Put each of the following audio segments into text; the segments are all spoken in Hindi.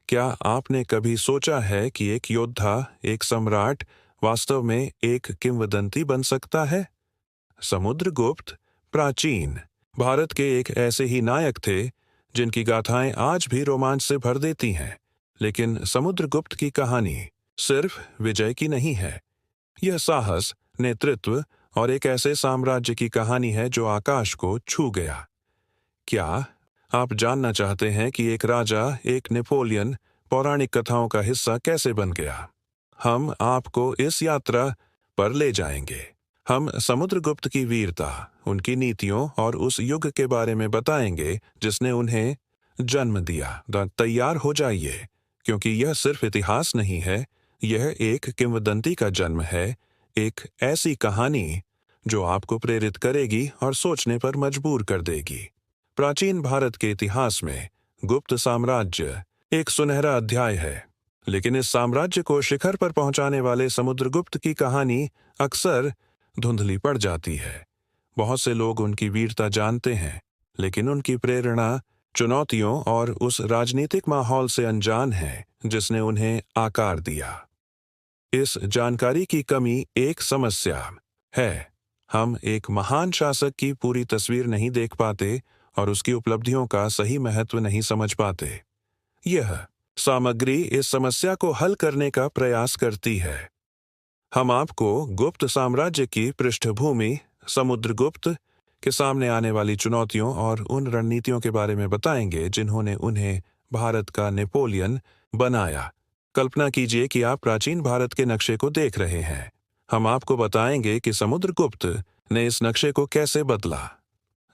क्या आपने कभी सोचा है कि एक योद्धा, एक सम्राट, वास्तव में एक किंवदंती बन सकता है? समुद्रगुप्त प्राचीन भारत के एक ऐसे ही नायक थे जिनकी गाथाएं आज भी रोमांच से भर देती हैं। लेकिन समुद्रगुप्त की कहानी सिर्फ विजय की नहीं है। यह साहस, नेतृत्व और एक ऐसे साम्राज्य की कहानी है जो आकाश को छू गया। क्या आप जानना चाहते हैं कि एक राजा, एक नेपोलियन, पौराणिक कथाओं का हिस्सा कैसे बन गया? हम आपको इस यात्रा पर ले जाएंगे। हम समुद्रगुप्त की वीरता, उनकी नीतियों और उस युग के बारे में बताएंगे जिसने उन्हें जन्म दिया। तैयार हो जाइए, क्योंकि यह सिर्फ इतिहास नहीं है, यह एक किंवदंती का जन्म है, एक ऐसी कहानी जो आपको प्रेरित करेगी और सोचने पर मजबूर कर देगी। प्राचीन भारत के इतिहास में गुप्त साम्राज्य एक सुनहरा अध्याय है, लेकिन इस साम्राज्य को शिखर पर पहुंचाने वाले समुद्रगुप्त की कहानी अक्सर धुंधली पड़ जाती है। बहुत से लोग उनकी वीरता जानते हैं, लेकिन उनकी प्रेरणा चुनौतियों और उस राजनीतिक माहौल से अनजान है जिसने उन्हें आकार दिया। इस जानकारी की कमी एक समस्या है। हम एक महान शासक की पूरी तस्वीर नहीं देख पाते और उसकी उपलब्धियों का सही महत्व नहीं समझ पाते। यह सामग्री इस समस्या को हल करने का प्रयास करती है। हम आपको गुप्त साम्राज्य की पृष्ठभूमि, समुद्रगुप्त के सामने आने वाली चुनौतियों और उन रणनीतियों के बारे में बताएंगे जिन्होंने उन्हें भारत का नेपोलियन बनाया। कल्पना कीजिए कि आप प्राचीन भारत के नक्शे को देख रहे हैं। हम आपको बताएंगे कि समुद्रगुप्त ने इस नक्शे को कैसे बदला।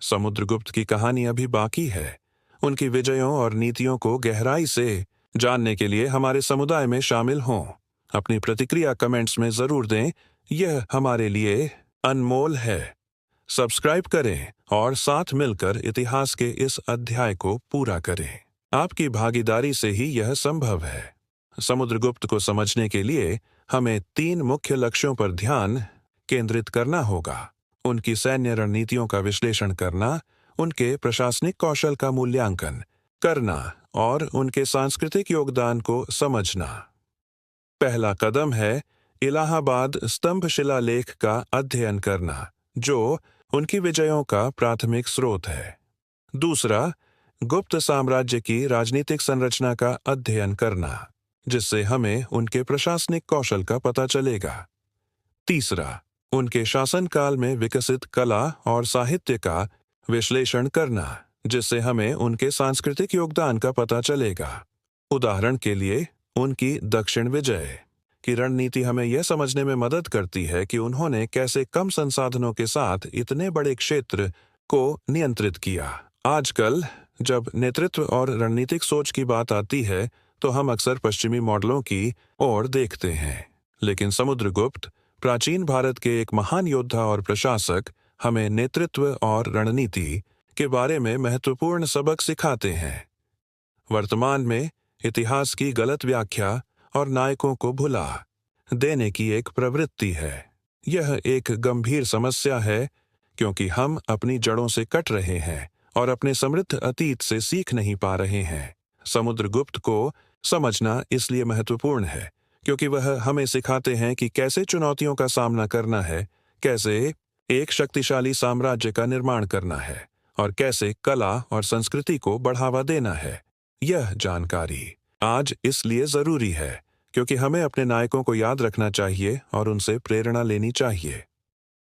समुद्रगुप्त की कहानी अभी बाकी है। उनकी विजयों और नीतियों को गहराई से जानने के लिए हमारे समुदाय में शामिल हों। अपनी प्रतिक्रिया कमेंट्स में जरूर दें, यह हमारे लिए अनमोल है। सब्सक्राइब करें और साथ मिलकर इतिहास के इस अध्याय को पूरा करें। आपकी भागीदारी से ही यह संभव है। समुद्रगुप्त को समझने के लिए हमें 3 मुख्य लक्ष्यों पर ध्यान केंद्रित करना होगा। उनकी सैन्य रणनीतियों का विश्लेषण करना, उनके प्रशासनिक कौशल का मूल्यांकन करना और उनके सांस्कृतिक योगदान को समझना। पहला कदम है इलाहाबाद स्तंभ शिलालेख का अध्ययन करना, जो उनकी विजयों का प्राथमिक स्रोत है। दूसरा, गुप्त साम्राज्य की राजनीतिक संरचना का अध्ययन करना, जिससे हमें उनके प्रशासनिक कौशल का पता चलेगा। तीसरा, उनके शासनकाल में विकसित कला और साहित्य का विश्लेषण करना, जिससे हमें उनके सांस्कृतिक योगदान का पता चलेगा। उदाहरण के लिए, उनकी दक्षिण विजय की रणनीति हमें यह समझने में मदद करती है कि उन्होंने कैसे कम संसाधनों के साथ इतने बड़े क्षेत्र को नियंत्रित किया। आजकल जब नेतृत्व और रणनीतिक सोच की बात आती है, तो हम अक्सर पश्चिमी मॉडलों की ओर देखते हैं, लेकिन समुद्रगुप्त, प्राचीन भारत के एक महान योद्धा और प्रशासक, हमें नेतृत्व और रणनीति के बारे में महत्वपूर्ण सबक सिखाते हैं। वर्तमान में इतिहास की गलत व्याख्या और नायकों को भुला देने की एक प्रवृत्ति है। यह एक गंभीर समस्या है, क्योंकि हम अपनी जड़ों से कट रहे हैं और अपने समृद्ध अतीत से सीख नहीं पा रहे हैं। समुद्रगुप्त को समझना इसलिए महत्वपूर्ण है क्योंकि वह हमें सिखाते हैं कि कैसे चुनौतियों का सामना करना है, कैसे एक शक्तिशाली साम्राज्य का निर्माण करना है और कैसे कला और संस्कृति को बढ़ावा देना है। यह जानकारी आज इसलिए जरूरी है क्योंकि हमें अपने नायकों को याद रखना चाहिए और उनसे प्रेरणा लेनी चाहिए।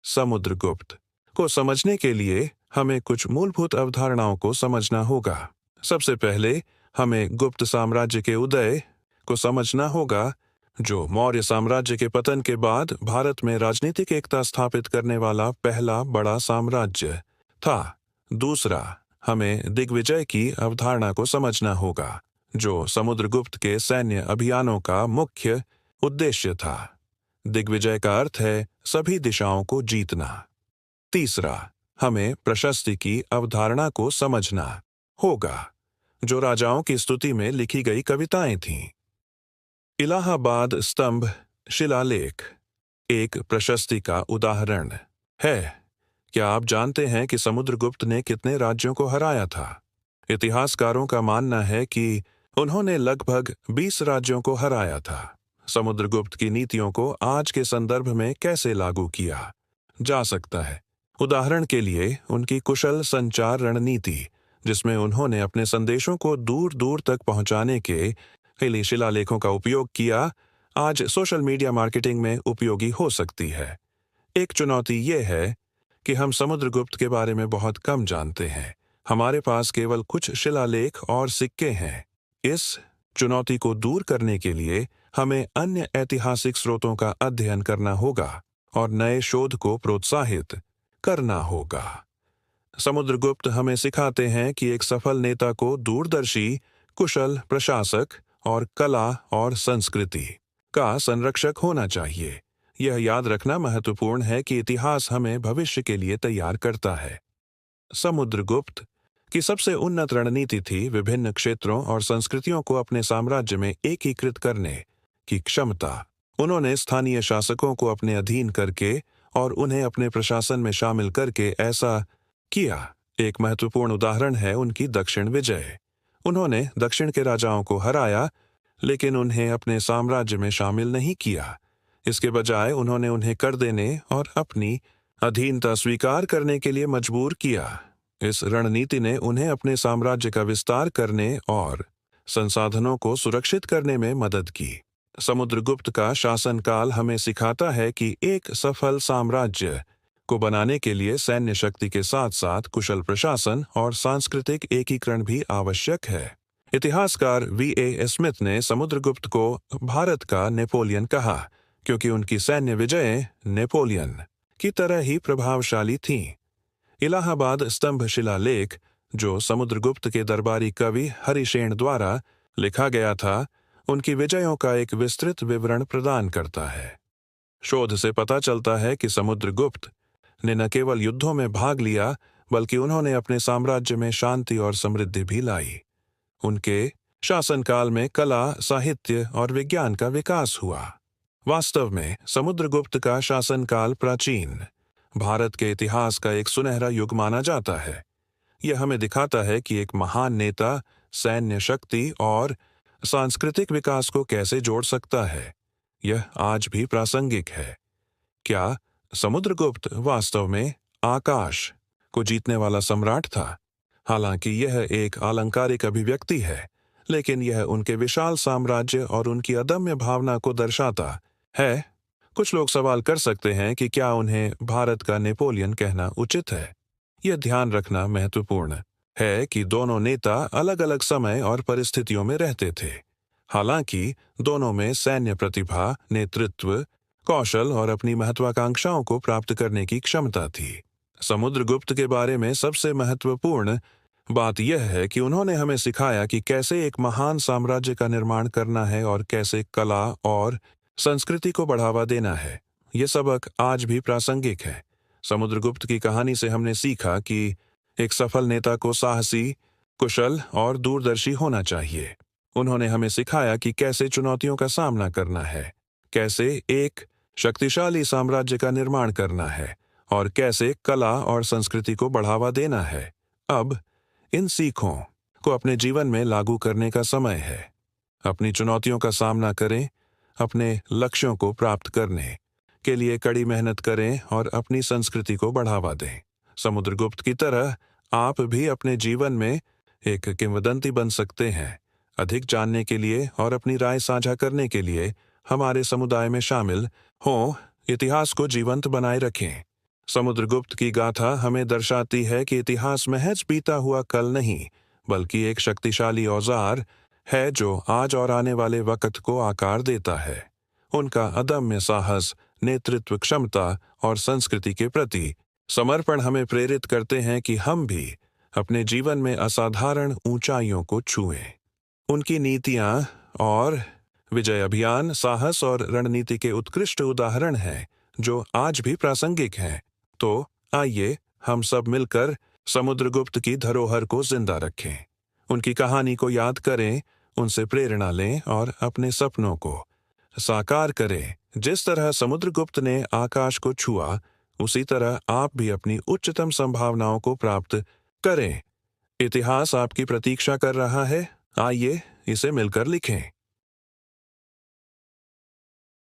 समुद्रगुप्त को समझने के लिए हमें कुछ मूलभूत अवधारणाओं को समझना होगा। सबसे पहले हमें गुप्त साम्राज्य के उदय को समझना होगा, जो मौर्य साम्राज्य के पतन के बाद भारत में राजनीतिक एकता स्थापित करने वाला पहला बड़ा साम्राज्य था। दूसरा, हमें दिग्विजय की अवधारणा को समझना होगा, जो समुद्रगुप्त के सैन्य अभियानों का मुख्य उद्देश्य था। दिग्विजय का अर्थ है सभी दिशाओं को जीतना। तीसरा, हमें प्रशस्ति की अवधारणा को समझना होगा, जो राजाओं की स्तुति में लिखी गई कविताएं थीं। इलाहाबाद स्तंभ शिलालेख एक प्रशस्ति का उदाहरण है। क्या आप जानते हैं कि समुद्रगुप्त ने कितने राज्यों को हराया था? इतिहासकारों का मानना है कि उन्होंने लगभग 20 राज्यों को हराया था। समुद्रगुप्त की नीतियों को आज के संदर्भ में कैसे लागू किया जा सकता है? उदाहरण के लिए उनकी कुशल संचार रणनीति, जिसमें उन्होंने अपने संदेशों को दूर दूर तक पहुंचाने के लिए शिलालेखों का उपयोग किया, आज सोशल मीडिया मार्केटिंग में उपयोगी हो सकती है। एक चुनौती यह है कि हम समुद्रगुप्त के बारे में बहुत कम जानते हैं। हमारे पास केवल कुछ शिलालेख और सिक्के हैं। इस चुनौती को दूर करने के लिए हमें अन्य ऐतिहासिक स्रोतों का अध्ययन करना होगा और नए शोध को प्रोत्साहित करना होगा। समुद्रगुप्त हमें सिखाते हैं कि एक सफल नेता को दूरदर्शी, कुशल प्रशासक और कला और संस्कृति का संरक्षक होना चाहिए। यह याद रखना महत्वपूर्ण है कि इतिहास हमें भविष्य के लिए तैयार करता है। समुद्रगुप्त की सबसे उन्नत रणनीति थी विभिन्न क्षेत्रों और संस्कृतियों को अपने साम्राज्य में एकीकृत करने की क्षमता। उन्होंने स्थानीय शासकों को अपने अधीन करके और उन्हें अपने प्रशासन में शामिल करके ऐसा किया। एक महत्वपूर्ण उदाहरण है उनकी दक्षिण विजय। उन्होंने दक्षिण के राजाओं को हराया, लेकिन उन्हें अपने साम्राज्य में शामिल नहीं किया। इसके बजाय उन्होंने उन्हें कर देने और अपनी अधीनता स्वीकार करने के लिए मजबूर किया। इस रणनीति ने उन्हें अपने साम्राज्य का विस्तार करने और संसाधनों को सुरक्षित करने में मदद की। समुद्रगुप्त का शासनकाल हमें सिखाता है कि एक सफल साम्राज्य को बनाने के लिए सैन्य शक्ति के साथ साथ कुशल प्रशासन और सांस्कृतिक एकीकरण भी आवश्यक है। इतिहासकार V.A. स्मिथ ने समुद्रगुप्त को भारत का नेपोलियन कहा, क्योंकि उनकी सैन्य विजयें नेपोलियन की तरह ही प्रभावशाली थीं। इलाहाबाद स्तंभ शिलालेख, जो समुद्रगुप्त के दरबारी कवि हरिशेन द्वारा लिखा गया था, उनकी विजयों का एक विस्तृत विवरण प्रदान करता है। शोध से पता चलता है कि समुद्रगुप्त ने न केवल युद्धों में भाग लिया, बल्कि उन्होंने अपने साम्राज्य में शांति और समृद्धि भी लाई। उनके शासनकाल में कला, साहित्य और विज्ञान का विकास हुआ। वास्तव में समुद्रगुप्त का शासनकाल प्राचीन भारत के इतिहास का एक सुनहरा युग माना जाता है। यह हमें दिखाता है कि एक महान नेता सैन्य शक्ति और सांस्कृतिक विकास को कैसे जोड़ सकता है। यह आज भी प्रासंगिक है। क्या समुद्रगुप्त वास्तव में आकाश को जीतने वाला सम्राट था? हालांकि यह एक अलंकारिक अभिव्यक्ति है, लेकिन यह उनके विशाल साम्राज्य और उनकी अदम्य भावना को दर्शाता है। कुछ लोग सवाल कर सकते हैं कि क्या उन्हें भारत का नेपोलियन कहना उचित है। यह ध्यान रखना महत्वपूर्ण है कि दोनों नेता अलग अलग समय और परिस्थितियों में रहते थे। हालांकि दोनों में सैन्य प्रतिभा, नेतृत्व कौशल और अपनी महत्वाकांक्षाओं को प्राप्त करने की क्षमता थी। समुद्रगुप्त के बारे में सबसे महत्वपूर्ण बात यह है कि उन्होंने हमें सिखाया कि कैसे एक महान साम्राज्य का निर्माण करना है और कैसे कला और संस्कृति को बढ़ावा देना है। यह सबक आज भी प्रासंगिक है। समुद्रगुप्त की कहानी से हमने सीखा कि एक सफल नेता को साहसी, कुशल और दूरदर्शी होना चाहिए। उन्होंने हमें सिखाया कि कैसे चुनौतियों का सामना करना है, कैसे एक शक्तिशाली साम्राज्य का निर्माण करना है और कैसे कला और संस्कृति को बढ़ावा देना है। अब इन सीखों को अपने जीवन में लागू करने का समय है। अपनी चुनौतियों का सामना करें, अपने लक्ष्यों को प्राप्त करने के लिए कड़ी मेहनत करें और अपनी संस्कृति को बढ़ावा दें। समुद्रगुप्त की तरह आप भी अपने जीवन में एक किंवदंती बन सकते हैं। अधिक जानने के लिए और अपनी राय साझा करने के लिए हमारे समुदाय में शामिल हों। इतिहास को जीवंत बनाए रखें। समुद्रगुप्त की गाथा हमें दर्शाती है कि इतिहास महज बीता हुआ कल नहीं, बल्कि एक शक्तिशाली औजार है जो आज और आने वाले वक्त को आकार देता है। उनका अदम्य साहस, नेतृत्व क्षमता और संस्कृति के प्रति समर्पण हमें प्रेरित करते हैं कि हम भी अपने जीवन में असाधारण ऊंचाइयों को छुएं। उनकी नीतियां और विजय अभियान साहस और रणनीति के उत्कृष्ट उदाहरण हैं जो आज भी प्रासंगिक हैं। तो आइए हम सब मिलकर समुद्रगुप्त की धरोहर को जिंदा रखें, उनकी कहानी को याद करें, उनसे प्रेरणा लें और अपने सपनों को साकार करें। जिस तरह समुद्रगुप्त ने आकाश को छुआ, उसी तरह आप भी अपनी उच्चतम संभावनाओं को प्राप्त करें। इतिहास आपकी प्रतीक्षा कर रहा है। आइए इसे मिलकर लिखें।